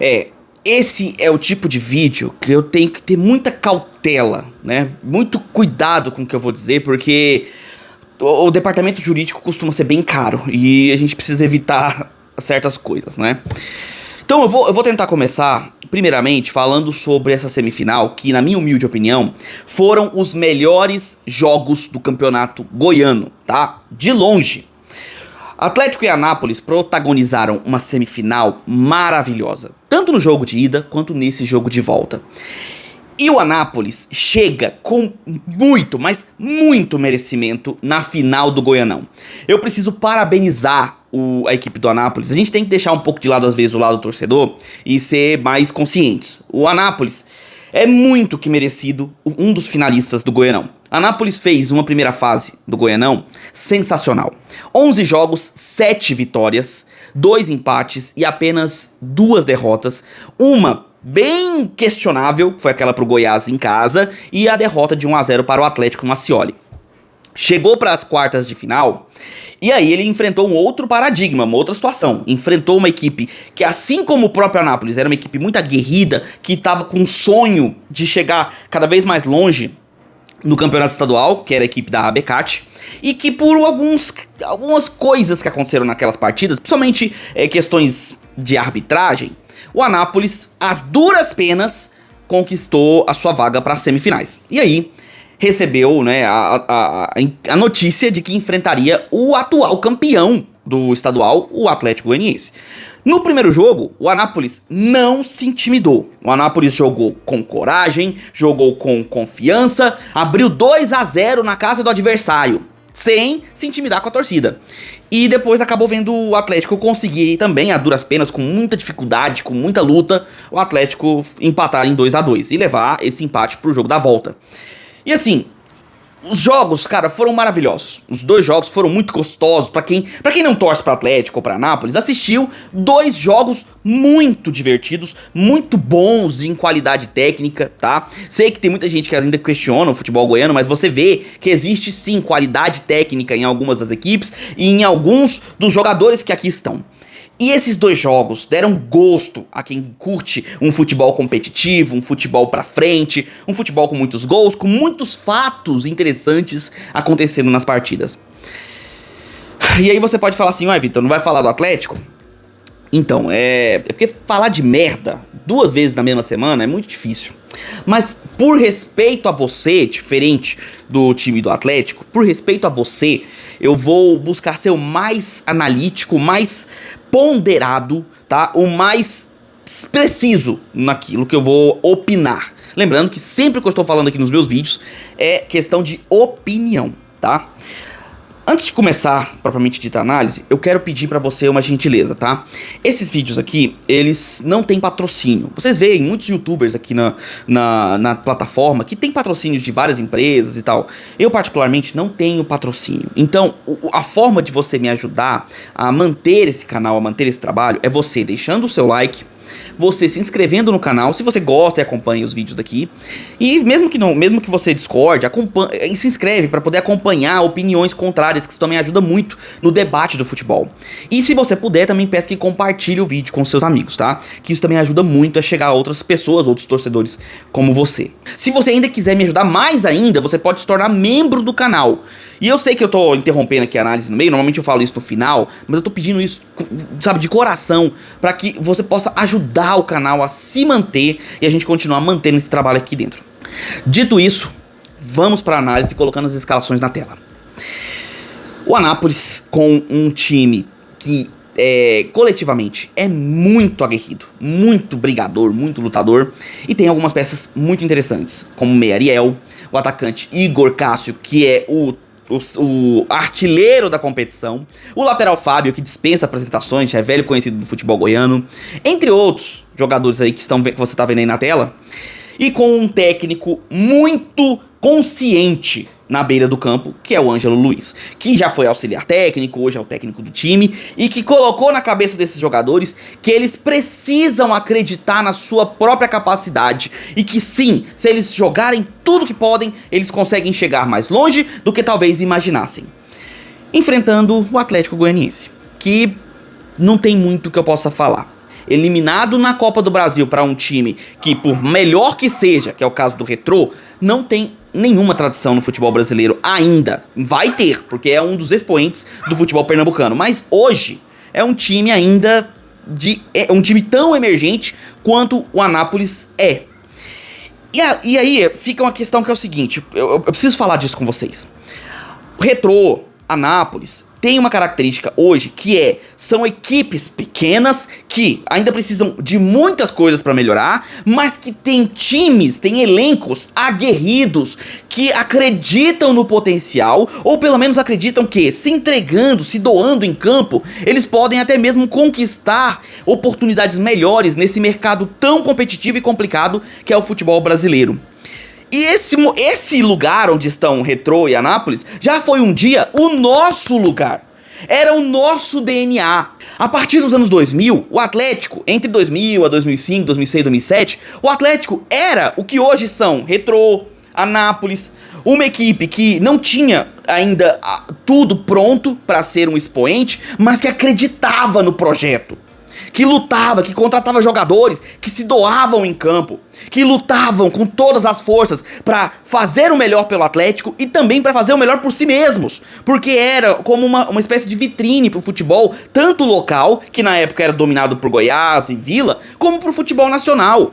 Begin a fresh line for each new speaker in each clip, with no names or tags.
É, esse é o tipo de vídeo que eu tenho que ter muita cautela, né? Muito cuidado com o que eu vou dizer, porque o departamento jurídico costuma ser bem caro e a gente precisa evitar certas coisas, né? Então eu vou tentar começar, primeiramente, falando sobre essa semifinal, que na minha humilde opinião, foram os melhores jogos do campeonato goiano, tá? De longe. Atlético e Anápolis protagonizaram uma semifinal maravilhosa, tanto no jogo de ida quanto nesse jogo de volta. E o Anápolis chega com muito, mas muito merecimento na final do Goianão. Eu preciso parabenizar a equipe do Anápolis. A gente tem que deixar um pouco de lado, às vezes, o lado do torcedor e ser mais conscientes. O Anápolis é muito que merecido um dos finalistas do Goianão. Anápolis fez uma primeira fase do Goianão sensacional. 11 jogos, 7 vitórias, 2 empates e apenas 2 derrotas. Uma bem questionável, foi aquela pro Goiás em casa, e a derrota de 1-0 para o Atlético no Ascioli. Chegou para as quartas de final, e aí ele enfrentou um outro paradigma, uma outra situação. Enfrentou uma equipe que, assim como o próprio Anápolis, era uma equipe muito aguerrida, que estava com um sonho de chegar cada vez mais longe no campeonato estadual, que era a equipe da ABCAT, e que por algumas coisas que aconteceram naquelas partidas, principalmente questões de arbitragem, o Anápolis, às duras penas, conquistou a sua vaga para as semifinais. E aí recebeu, né, a notícia de que enfrentaria o atual campeão do estadual, o Atlético Goianiense. No primeiro jogo, o Anápolis não se intimidou. O Anápolis jogou com coragem, jogou com confiança, abriu 2-0 na casa do adversário, sem se intimidar com a torcida. E depois acabou vendo o Atlético conseguir também, a duras penas, com muita dificuldade, com muita luta, o Atlético empatar em 2-2 e levar esse empate pro jogo da volta. E assim, os jogos, cara, foram maravilhosos. Os dois jogos foram muito gostosos. Pra quem não torce pra Atlético ou pra Anápolis, assistiu 2 jogos muito divertidos, muito bons em qualidade técnica, tá? Sei que tem muita gente que ainda questiona o futebol goiano, mas você vê que existe sim qualidade técnica em algumas das equipes e em alguns dos jogadores que aqui estão. E esses 2 jogos deram gosto a quem curte um futebol competitivo, um futebol pra frente, um futebol com muitos gols, com muitos fatos interessantes acontecendo nas partidas. E aí você pode falar assim, ué, Vitor, não vai falar do Atlético? Então, é porque falar de merda 2 vezes na mesma semana é muito difícil. Mas por respeito a você, diferente do time do Atlético, por respeito a você, eu vou buscar ser o mais analítico, mais ponderado, tá? O mais preciso naquilo que eu vou opinar. Lembrando que sempre que eu estou falando aqui nos meus vídeos é questão de opinião, tá? Antes de começar, propriamente dita análise, eu quero pedir pra você uma gentileza, tá? Esses vídeos aqui, eles não têm patrocínio. Vocês veem muitos youtubers aqui na plataforma que tem patrocínios de várias empresas e tal. Eu, particularmente, não tenho patrocínio. Então, a forma de você me ajudar a manter esse canal, a manter esse trabalho, é você deixando o seu like, você se inscrevendo no canal, se você gosta e acompanha os vídeos daqui. E mesmo que você discorde, se inscreve para poder acompanhar opiniões contrárias, que isso também ajuda muito no debate do futebol. E se você puder, também peço que compartilhe o vídeo com seus amigos, tá? Que isso também ajuda muito a chegar a outras pessoas, outros torcedores como você. Se você ainda quiser me ajudar mais ainda, você pode se tornar membro do canal. E eu sei que eu tô interrompendo aqui a análise no meio, normalmente eu falo isso no final, mas eu tô pedindo isso, sabe, de coração, para que você possa ajudar o canal a se manter e a gente continuar mantendo esse trabalho aqui dentro. Dito isso, vamos para a análise colocando as escalações na tela. O Anápolis com um time que coletivamente é muito aguerrido, muito brigador, muito lutador, e tem algumas peças muito interessantes, como o meia Ariel, o atacante Igor Cássio, que é o artilheiro da competição, o lateral Fábio, que dispensa apresentações, já é velho conhecido do futebol goiano, entre outros jogadores aí que você tá vendo aí na tela, e com um técnico muito consciente na beira do campo, que é o Ângelo Luiz, que já foi auxiliar técnico, hoje é o técnico do time, e que colocou na cabeça desses jogadores que eles precisam acreditar na sua própria capacidade, e que sim, se eles jogarem tudo que podem, eles conseguem chegar mais longe do que talvez imaginassem. Enfrentando o Atlético Goianiense, que não tem muito que eu possa falar. eliminado na Copa do Brasil para um time que, por melhor que seja, que é o caso do Retrô, não tem nenhuma tradição no futebol brasileiro ainda. Vai ter, porque é um dos expoentes do futebol pernambucano. Mas hoje é um time ainda é um time tão emergente quanto o Anápolis é. E aí fica uma questão que é o seguinte, eu preciso falar disso com vocês. O Retrô, Anápolis, tem uma característica hoje que são equipes pequenas que ainda precisam de muitas coisas para melhorar, mas que tem times, tem elencos aguerridos que acreditam no potencial, ou pelo menos acreditam que, se entregando, se doando em campo, eles podem até mesmo conquistar oportunidades melhores nesse mercado tão competitivo e complicado que é o futebol brasileiro. E esse lugar onde estão Retrô e Anápolis já foi um dia o nosso lugar. Era o nosso DNA. A partir dos anos 2000, o Atlético, entre 2000 a 2005, 2006, 2007, o Atlético era o que hoje são Retrô, Anápolis, uma equipe que não tinha ainda tudo pronto para ser um expoente, mas que acreditava no projeto. Que lutava, que contratava jogadores, que se doavam em campo, que lutavam com todas as forças para fazer o melhor pelo Atlético e também para fazer o melhor por si mesmos, porque era como uma espécie de vitrine pro futebol, tanto local, que na época era dominado por Goiás e Vila, como pro futebol nacional.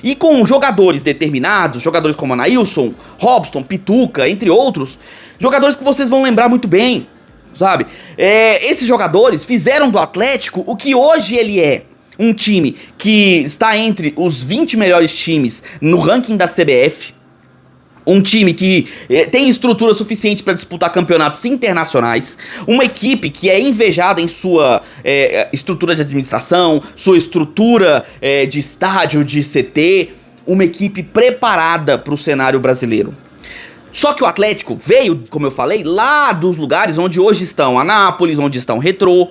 E com jogadores determinados, jogadores como Anailson, Robson, Pituca, entre outros, jogadores que vocês vão lembrar muito bem, sabe? Esses jogadores fizeram do Atlético o que hoje ele é. Um time que está entre os 20 melhores times no ranking da CBF. Um time que tem estrutura suficiente para disputar campeonatos internacionais. Uma equipe que é invejada em sua estrutura de administração, sua estrutura de estádio, de CT. Uma equipe preparada para o cenário brasileiro. Só que o Atlético veio, como eu falei, lá dos lugares onde hoje estão Anápolis, onde estão Retrô.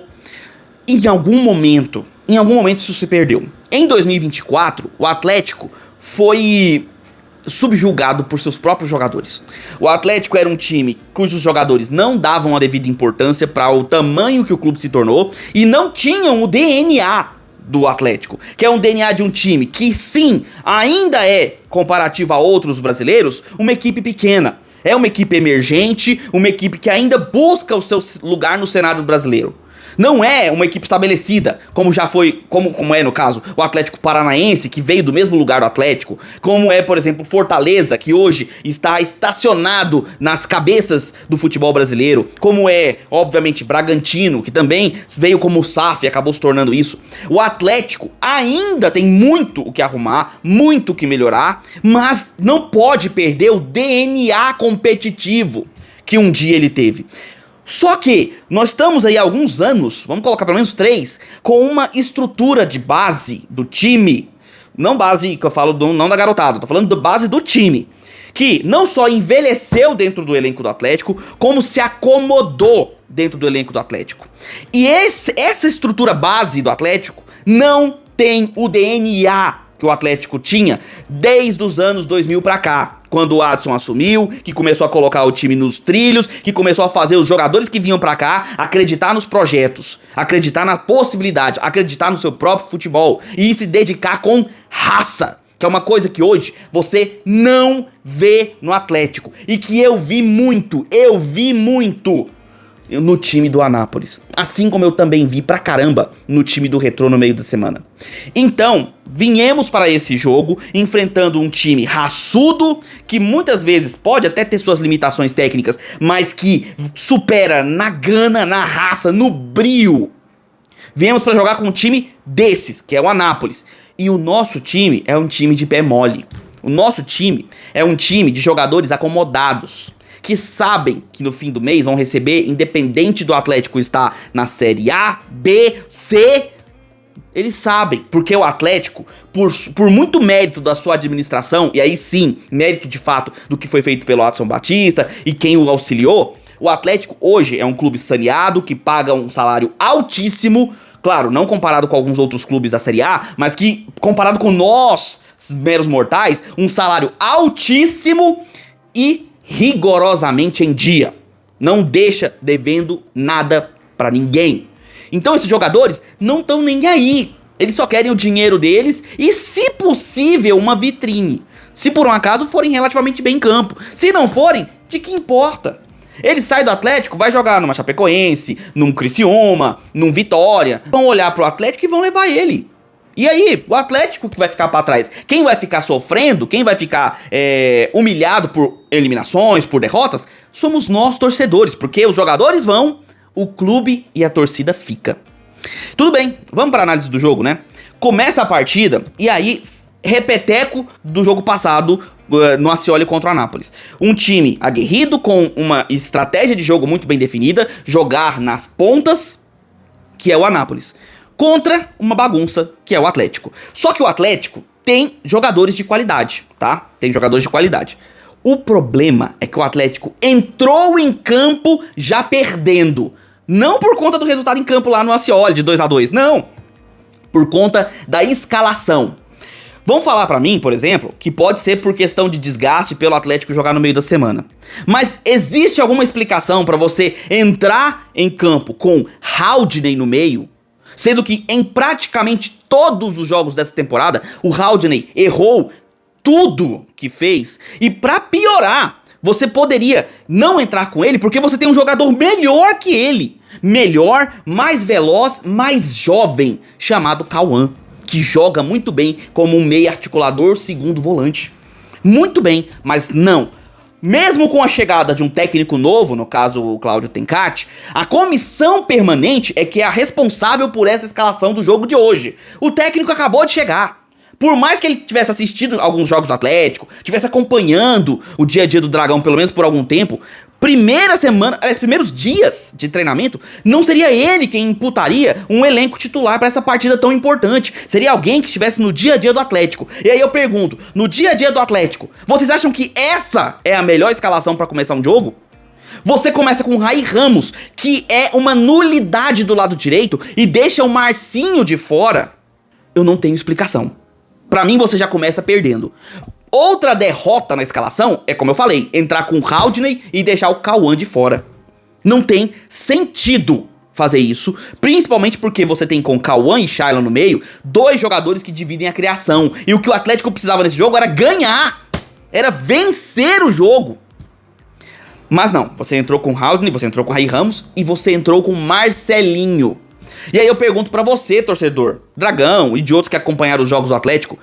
E em algum momento isso se perdeu. Em 2024, o Atlético foi subjugado por seus próprios jogadores. O Atlético era um time cujos jogadores não davam a devida importância para o tamanho que o clube se tornou e não tinham o DNA do Atlético, que é um DNA de um time que sim, ainda é, comparativo a outros brasileiros, uma equipe pequena. É uma equipe emergente, uma equipe que ainda busca o seu lugar no cenário brasileiro. Não é uma equipe estabelecida, como já foi, como é no caso, o Atlético Paranaense, que veio do mesmo lugar do Atlético, como é, por exemplo, Fortaleza, que hoje está estacionado nas cabeças do futebol brasileiro, como é, obviamente, Bragantino, que também veio como SAF e acabou se tornando isso. O Atlético ainda tem muito o que arrumar, muito o que melhorar, mas não pode perder o DNA competitivo que um dia ele teve. Só que nós estamos aí há alguns anos, vamos colocar pelo menos 3, com uma estrutura de base do time, não base que eu falo não da garotada, tô falando da base do time, que não só envelheceu dentro do elenco do Atlético, como se acomodou dentro do elenco do Atlético. E essa estrutura base do Atlético não tem o DNA que o Atlético tinha desde os anos 2000 pra cá. Quando o Adson assumiu, que começou a colocar o time nos trilhos, que começou a fazer os jogadores que vinham pra cá acreditar nos projetos, acreditar na possibilidade, acreditar no seu próprio futebol e se dedicar com raça, que é uma coisa que hoje você não vê no Atlético e que eu vi muito no time do Anápolis, assim como eu também vi pra caramba no time do Retrô no meio da semana. Então, viemos para esse jogo enfrentando um time raçudo, que muitas vezes pode até ter suas limitações técnicas, mas que supera na gana, na raça, no brio. Viemos para jogar com um time desses, que é o Anápolis. E o nosso time é um time de pé mole. O nosso time é um time de jogadores acomodados, que sabem que no fim do mês vão receber, independente do Atlético estar na Série A, B, C, eles sabem, porque o Atlético, por muito mérito da sua administração, e aí sim, mérito de fato do que foi feito pelo Adson Batista e quem o auxiliou, o Atlético hoje é um clube saneado, que paga um salário altíssimo, claro, não comparado com alguns outros clubes da Série A, mas que comparado com nós, meros mortais, um salário altíssimo e rigorosamente em dia. Não deixa devendo nada pra ninguém. Então esses jogadores não estão nem aí. Eles só querem o dinheiro deles e, se possível, uma vitrine. Se por um acaso forem relativamente bem em campo. Se não forem, de que importa? Ele sai do Atlético, vai jogar numa Chapecoense, num Criciúma, num Vitória. Vão olhar pro Atlético e vão levar ele. E aí, o Atlético que vai ficar pra trás. Quem vai ficar sofrendo, quem vai ficar humilhado por eliminações, por derrotas, somos nós, torcedores. Porque os jogadores vão, o clube e a torcida fica. Tudo bem, vamos pra análise do jogo, né? Começa a partida e aí, repeteco do jogo passado no Ascioli contra o Anápolis. Um time aguerrido, com uma estratégia de jogo muito bem definida, jogar nas pontas, que é o Anápolis, contra uma bagunça, que é o Atlético. Só que o Atlético tem jogadores de qualidade, tá? Tem jogadores de qualidade. O problema é que o Atlético entrou em campo já perdendo. Não por conta do resultado em campo lá no Ascioli de 2-2, não. Por conta da escalação. Vão falar pra mim, por exemplo, que pode ser por questão de desgaste pelo Atlético jogar no meio da semana. Mas existe alguma explicação pra você entrar em campo com Haldney no meio? Sendo que em praticamente todos os jogos dessa temporada, o Haldney errou tudo que fez. E pra piorar, você poderia não entrar com ele porque você tem um jogador melhor que ele. Melhor, mais veloz, mais jovem, chamado Cauã, que joga muito bem como um meio articulador segundo volante. Muito bem, mas não. Mesmo com a chegada de um técnico novo, no caso o Cláudio Tencati, a comissão permanente é que é a responsável por essa escalação do jogo de hoje. O técnico acabou de chegar. Por mais que ele tivesse assistido alguns jogos do Atlético, tivesse acompanhando o dia a dia do Dragão pelo menos por algum tempo, primeiros dias de treinamento, não seria ele quem imputaria um elenco titular para essa partida tão importante. Seria alguém que estivesse no dia a dia do Atlético. E aí eu pergunto, no dia a dia do Atlético, vocês acham que essa é a melhor escalação para começar um jogo? Você começa com o Rai Ramos, que é uma nulidade do lado direito, e deixa o Marcinho de fora. Eu não tenho explicação. Pra mim, você já começa perdendo. Outra derrota na escalação é, como eu falei, entrar com o Haldney e deixar o Cauã de fora. Não tem sentido fazer isso, principalmente porque você tem com Cauã e Shailon no meio, dois jogadores que dividem a criação. E o que o Atlético precisava nesse jogo era ganhar, era vencer o jogo. Mas não, você entrou com o Haldney, você entrou com o Rai Ramos e você entrou com o Marcelinho. E aí eu pergunto pra você, torcedor, Dragão e de outros que acompanharam os jogos do Atlético,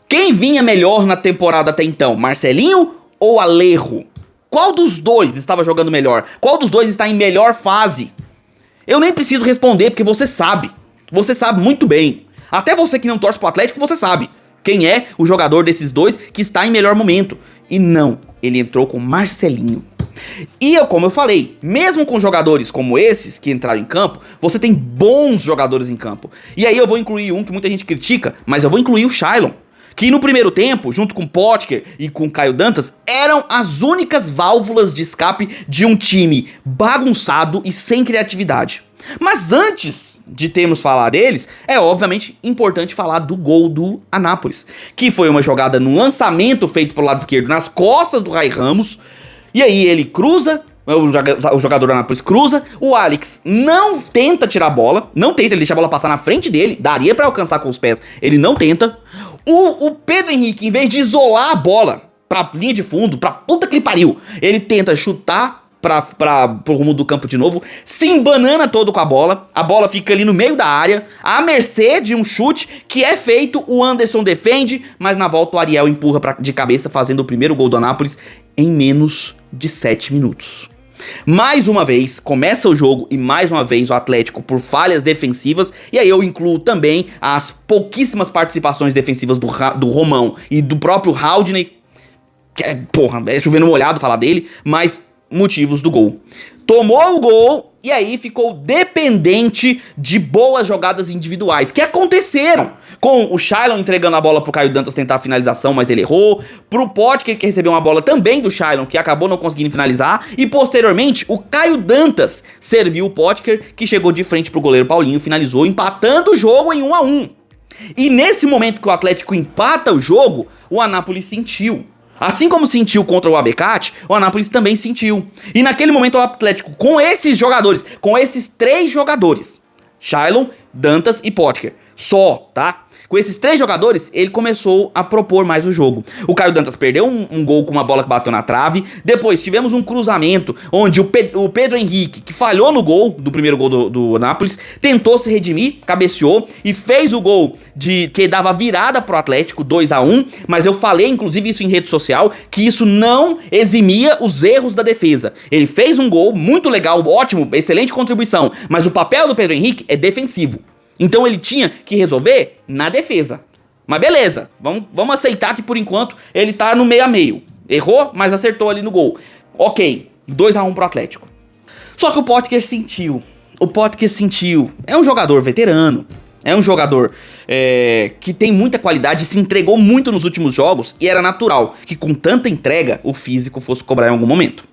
quem vinha melhor na temporada até então, Marcelinho ou Alejo? Qual dos dois estava jogando melhor? Qual dos dois está em melhor fase? Eu nem preciso responder, porque você sabe. Você sabe muito bem. Até você que não torce pro Atlético, você sabe quem é o jogador desses dois que está em melhor momento. E não, ele entrou com Marcelinho. E como eu falei, mesmo com jogadores como esses que entraram em campo, você tem bons jogadores em campo. E aí eu vou incluir um que muita gente critica, mas eu vou incluir o Shailon, que no primeiro tempo, junto com Potker e com Caio Dantas, eram as únicas válvulas de escape de um time bagunçado e sem criatividade. Mas antes de termos falar deles, é obviamente importante falar do gol do Anápolis, que foi uma jogada no lançamento feito pelo lado esquerdo nas costas do Rai Ramos. E aí ele cruza, o jogador do Anápolis cruza, o Alex não tenta tirar a bola, não tenta, ele deixa a bola passar na frente dele, daria pra alcançar com os pés, ele não tenta. O Pedro Henrique, em vez de isolar a bola pra linha de fundo, pra puta que ele pariu, ele tenta chutar pro rumo do campo de novo, se embanana todo com a bola fica ali no meio da área, à mercê de um chute que é feito, o Anderson defende, mas na volta o Ariel empurra de cabeça, fazendo o primeiro gol do Anápolis em menos de 7 minutos. Mais uma vez, começa o jogo e mais uma vez o Atlético por falhas defensivas, e aí eu incluo também as pouquíssimas participações defensivas do Romão e do próprio Haldney, que é chovendo molhado falar dele, mas motivos do gol. Tomou o gol e aí ficou dependente de boas jogadas individuais, que aconteceram, com o Shailon entregando a bola pro Caio Dantas tentar a finalização, mas ele errou, pro Potker, que recebeu uma bola também do Shailon, que acabou não conseguindo finalizar, e posteriormente o Caio Dantas serviu o Potker, que chegou de frente pro goleiro Paulinho, finalizou, empatando o jogo em 1-1. E nesse momento que o Atlético empata o jogo, o Anápolis sentiu. Assim como sentiu contra o Abecate, o Anápolis também sentiu. E naquele momento o Atlético, com esses jogadores, com esses 3 jogadores, Shailon, Dantas e Potker, Só, tá? Com esses 3 jogadores, ele começou a propor mais o jogo. O Caio Dantas perdeu um gol com uma bola que bateu na trave. Depois tivemos um cruzamento onde o Pedro Henrique, que falhou no gol, do primeiro gol do Anápolis, tentou se redimir, cabeceou e fez o gol que dava virada pro Atlético, 2-1. Mas eu falei, inclusive, isso em rede social, que isso não eximia os erros da defesa. Ele fez um gol muito legal, ótimo, excelente contribuição, mas o papel do Pedro Henrique é defensivo. Então ele tinha que resolver na defesa. Mas beleza, vamos aceitar que por enquanto ele tá no meio a meio. Errou, mas acertou ali no gol. Ok, 2-1 pro Atlético. Só que o Potker sentiu. É um jogador veterano. É um jogador que tem muita qualidade e se entregou muito nos últimos jogos. E era natural que com tanta entrega o físico fosse cobrar em algum momento.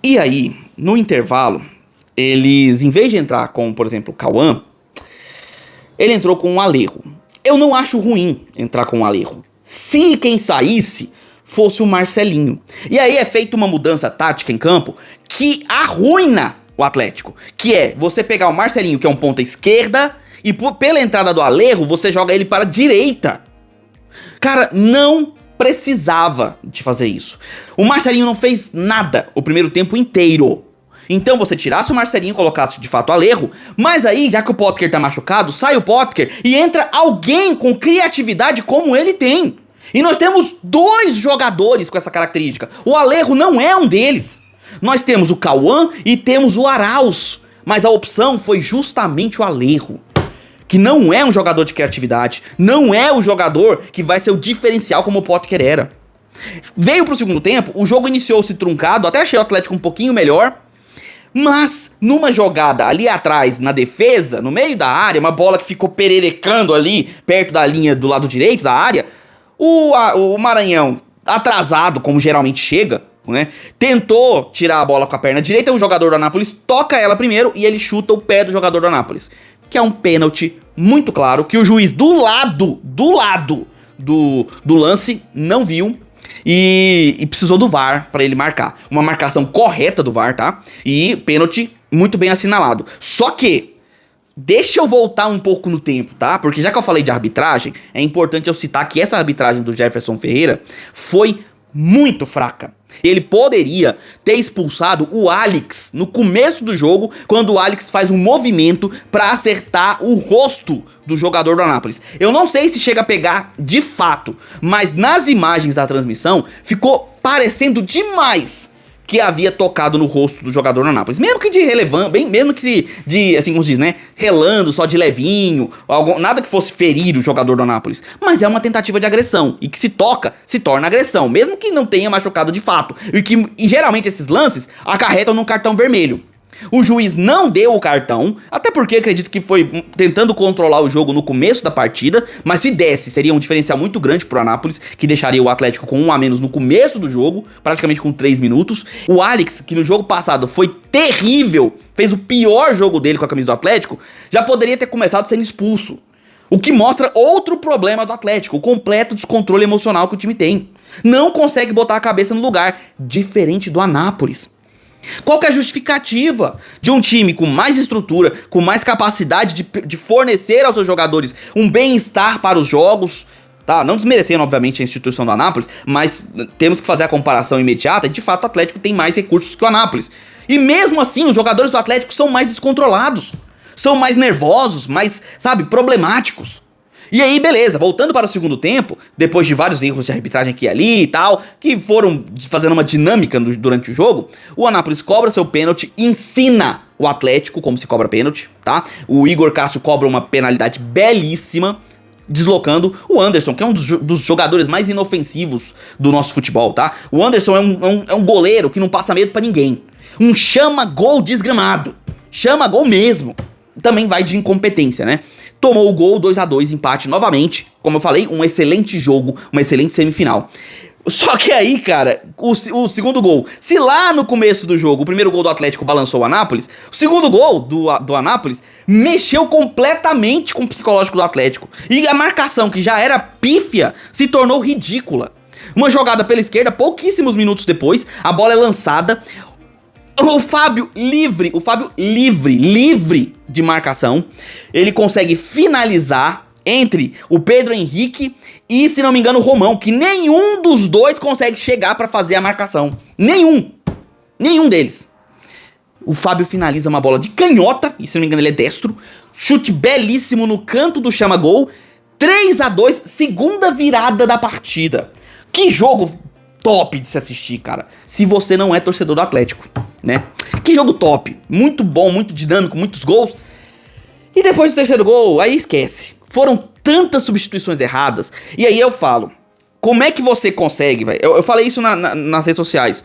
E aí, no intervalo, eles, em vez de entrar com, por exemplo, o Cauã, ele entrou com um Alejo. Eu não acho ruim entrar com um Alejo. Se quem saísse fosse o Marcelinho. E aí é feita uma mudança tática em campo que arruina o Atlético. Que é você pegar o Marcelinho, que é um ponta esquerda, e pela entrada do Alejo, você joga ele para a direita. Cara, não precisava de fazer isso. O Marcelinho não fez nada o primeiro tempo inteiro. Então você tirasse o Marcelinho e colocasse de fato o Alejo, mas aí, já que o Potker tá machucado, sai o Potker e entra alguém com criatividade como ele tem. E nós temos 2 jogadores com essa característica. O Alejo não é um deles. Nós temos o Cauã e temos o Arauz, mas a opção foi justamente o Alejo, que não é um jogador de criatividade, não é o jogador que vai ser o diferencial como o Potker era. Veio pro segundo tempo, o jogo iniciou-se truncado, até achei o Atlético um pouquinho melhor, mas numa jogada ali atrás, na defesa, no meio da área, uma bola que ficou pererecando ali, perto da linha do lado direito da área, o Maranhão, atrasado, como geralmente chega, né, tentou tirar a bola com a perna direita, o jogador do Anápolis toca ela primeiro e ele chuta o pé do jogador do Anápolis, que é um pênalti muito claro, que o juiz do lado do lance não viu. E precisou do VAR pra ele marcar. Uma marcação correta do VAR, tá? E pênalti muito bem assinalado. Só que, deixa eu voltar um pouco no tempo, tá? Porque já que eu falei de arbitragem, é importante eu citar que essa arbitragem do Jefferson Ferreira foi muito fraca. Ele poderia ter expulsado o Alex no começo do jogo, quando o Alex faz um movimento pra acertar o rosto do jogador do Anápolis. Eu não sei se chega a pegar de fato, mas nas imagens da transmissão ficou parecendo demais que havia tocado no rosto do jogador do Anápolis. Mesmo que de relevância, mesmo que de, assim como se diz, né, relando só de levinho, nada que fosse ferir o jogador do Anápolis. Mas é uma tentativa de agressão, e que se toca, se torna agressão, mesmo que não tenha machucado de fato. E geralmente esses lances acarretam num cartão vermelho. O juiz não deu o cartão, até porque acredito que foi tentando controlar o jogo no começo da partida, mas se desse, seria um diferencial muito grande pro Anápolis, que deixaria o Atlético com 1 a menos no começo do jogo, praticamente com 3 minutos. O Alex, que no jogo passado foi terrível, fez o pior jogo dele com a camisa do Atlético, já poderia ter começado sendo expulso. O que mostra outro problema do Atlético, o completo descontrole emocional que o time tem. Não consegue botar a cabeça no lugar, diferente do Anápolis. Qual que é a justificativa de um time com mais estrutura, com mais capacidade de fornecer aos seus jogadores um bem-estar para os jogos, tá? Não desmerecendo, obviamente, a instituição do Anápolis, mas temos que fazer a comparação imediata, e de fato o Atlético tem mais recursos que o Anápolis. E mesmo assim, os jogadores do Atlético são mais descontrolados, são mais nervosos, mais, sabe, problemáticos. E aí, beleza, voltando para o segundo tempo, depois de vários erros de arbitragem aqui e ali e tal, que foram fazendo uma dinâmica durante o jogo, o Anápolis cobra seu pênalti, ensina o Atlético como se cobra pênalti, tá? O Igor Cássio cobra uma penalidade belíssima, deslocando o Anderson, que é um dos jogadores mais inofensivos do nosso futebol, tá? O Anderson é um goleiro que não passa medo pra ninguém. Um chama-gol desgramado. Chama-gol mesmo. Também vai de incompetência, né? Tomou o gol, 2-2, empate novamente. Como eu falei, um excelente jogo, uma excelente semifinal. Só que aí, cara, o segundo gol, se lá no começo do jogo o primeiro gol do Atlético balançou o Anápolis, o segundo gol do Anápolis mexeu completamente com o psicológico do Atlético. E a marcação, que já era pífia, se tornou ridícula. Uma jogada pela esquerda, pouquíssimos minutos depois, a bola é lançada. O Fábio livre, de marcação, ele consegue finalizar entre o Pedro Henrique e, se não me engano, o Romão, que nenhum dos dois consegue chegar pra fazer a marcação. Nenhum deles. O Fábio finaliza uma bola de canhota, e se não me engano ele é destro, chute belíssimo no canto do chama-gol, 3-2, segunda virada da partida. Que jogo top de se assistir, cara, se você não é torcedor do Atlético, né? Que jogo top, muito bom, muito dinâmico, muitos gols. E depois do terceiro gol, aí esquece. Foram tantas substituições erradas. E aí eu falo, como é que você consegue, velho? Eu falei isso nas redes sociais.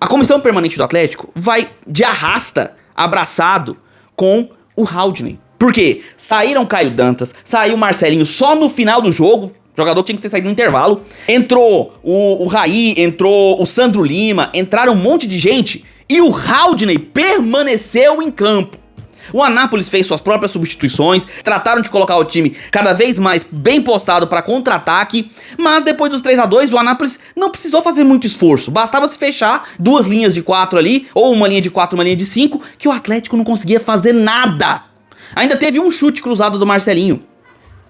A comissão permanente do Atlético vai de arrasta, abraçado com o Haldney. Por quê? Saíram Caio Dantas, saiu Marcelinho só no final do jogo. O jogador tinha que ter saído no intervalo. Entrou o Raí, entrou o Sandro Lima, entraram um monte de gente. E o Haldney permaneceu em campo. O Anápolis fez suas próprias substituições, trataram de colocar o time cada vez mais bem postado para contra-ataque, mas depois dos 3-2 o Anápolis não precisou fazer muito esforço, bastava se fechar duas linhas de 4 ali, ou uma linha de 4, uma linha de 5, que o Atlético não conseguia fazer nada. Ainda teve um chute cruzado do Marcelinho.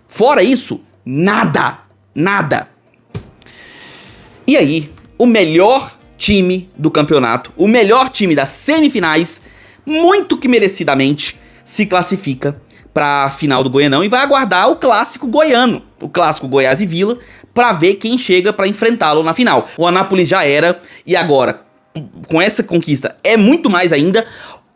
Fora isso, nada. E aí, o melhor time do campeonato, o melhor time das semifinais, muito que merecidamente se classifica para a final do Goianão e vai aguardar o clássico goiano, o clássico Goiás e Vila, para ver quem chega para enfrentá-lo na final. O Anápolis já era, e agora, com essa conquista, é muito mais ainda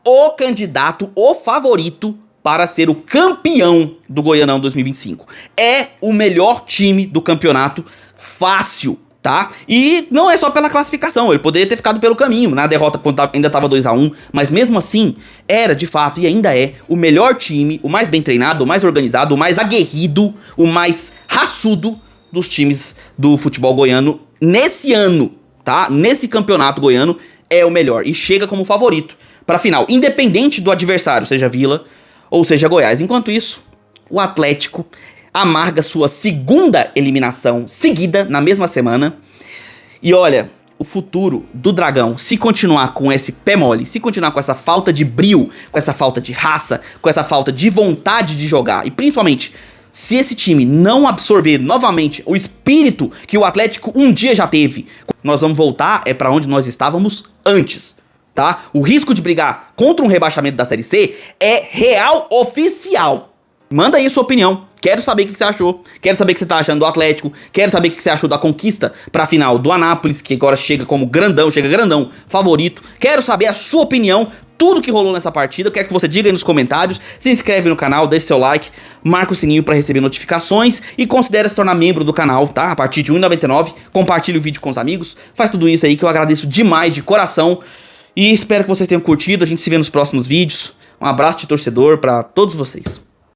o candidato, o favorito para ser o campeão do Goianão 2025. É o melhor time do campeonato, fácil, tá? E não é só pela classificação, ele poderia ter ficado pelo caminho, na derrota quando ainda tava 2-1, mas mesmo assim, era de fato e ainda é o melhor time, o mais bem treinado, o mais organizado, o mais aguerrido, o mais raçudo dos times do futebol goiano nesse ano, tá? Nesse campeonato goiano, é o melhor e chega como favorito pra final, independente do adversário, seja Vila ou seja Goiás. Enquanto isso, o Atlético amarga sua segunda eliminação seguida na mesma semana. E olha, o futuro do Dragão, se continuar com esse pé mole, se continuar com essa falta de brio, com essa falta de raça, com essa falta de vontade de jogar, e principalmente, se esse time não absorver novamente o espírito que o Atlético um dia já teve, nós vamos voltar pra onde nós estávamos antes, tá? O risco de brigar contra um rebaixamento da Série C é real oficial. Manda aí a sua opinião. Quero saber o que você achou. Quero saber o que você tá achando do Atlético. Quero saber o que você achou da conquista pra final do Anápolis, que agora chega como grandão, favorito. Quero saber a sua opinião, tudo que rolou nessa partida. Quero que você diga aí nos comentários. Se inscreve no canal, deixe seu like, marca o sininho pra receber notificações e considere se tornar membro do canal, tá? A partir de R$ 1,99. Compartilhe o vídeo com os amigos. Faz tudo isso aí que eu agradeço demais de coração. E espero que vocês tenham curtido. A gente se vê nos próximos vídeos. Um abraço de torcedor pra todos vocês.